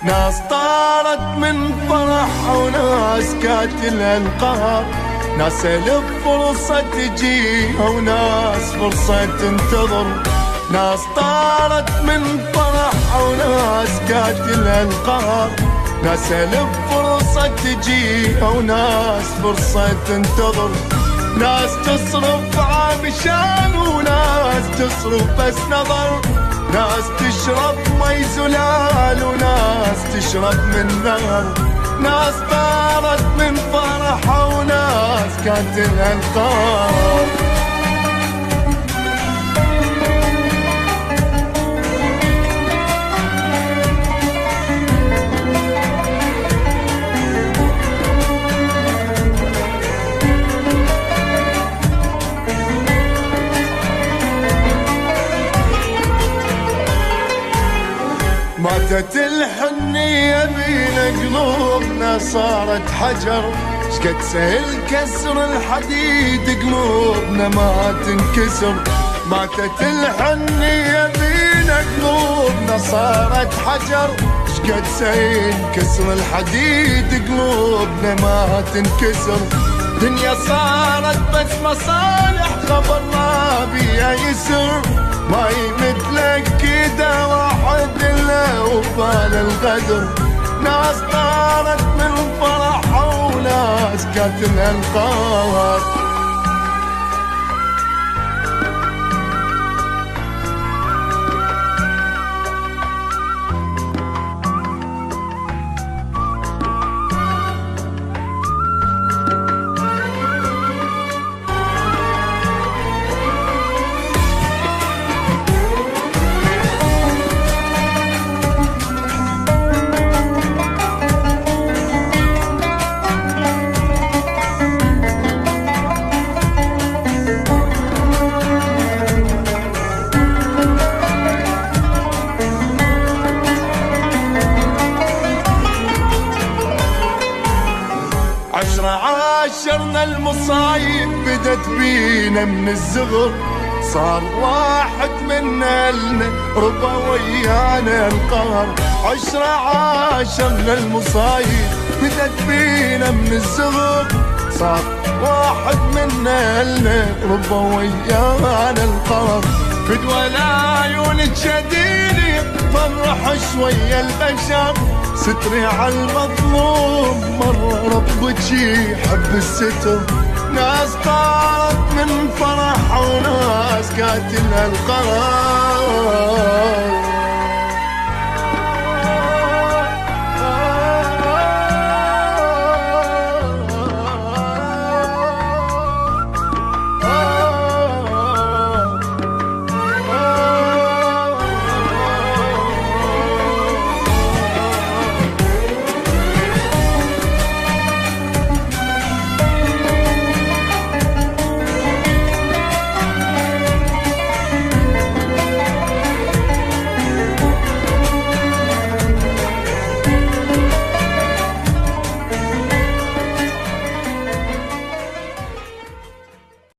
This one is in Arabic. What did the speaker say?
ناس طارت من فرح وناس كاتلها القهر، ناس الف فرصة تجيها وناس فرصة تنتظر. ناس طارت من فرح وناس كاتلها القهر، ناس الف فرصة تجيها وناس فرصة تنتظر. ناس تصرف عابشان وناس تصرف بس نظر، ناس تشرب مي زلال وناس تشرب من نهر. ناس طارت من فرحة وناس كاتلها القهر. ماتت الحنية بينا قلوبنا صارت حجر، شقد سهل كسر الحديد قلوبنا ما تنكسر. ماتت الحنية بينا قلوبنا صارت حجر، شقد سهل كسر الحديد قلوبنا ما تنكسر. دنيا صارت بس مصالح خبر ما بيها يسر، ما يمثلك كده واحد الا وفال الغدر. ناس طارت من فرح وناس كاتلها القهر. عاشرنا المصايب بدت بينا من الزغر، صار واحد منا لنا ربا ويانا القهر. عاشرنا المصايب بدت بينا من الزغر، صار واحد منا لنا ربا ويانا القهر. فدوى العيون تشديني فرح شوية البشر، ستري على المظلوم مرة ربك يحب الستر. ناس طارت من فرح وناس كاتلها القهر.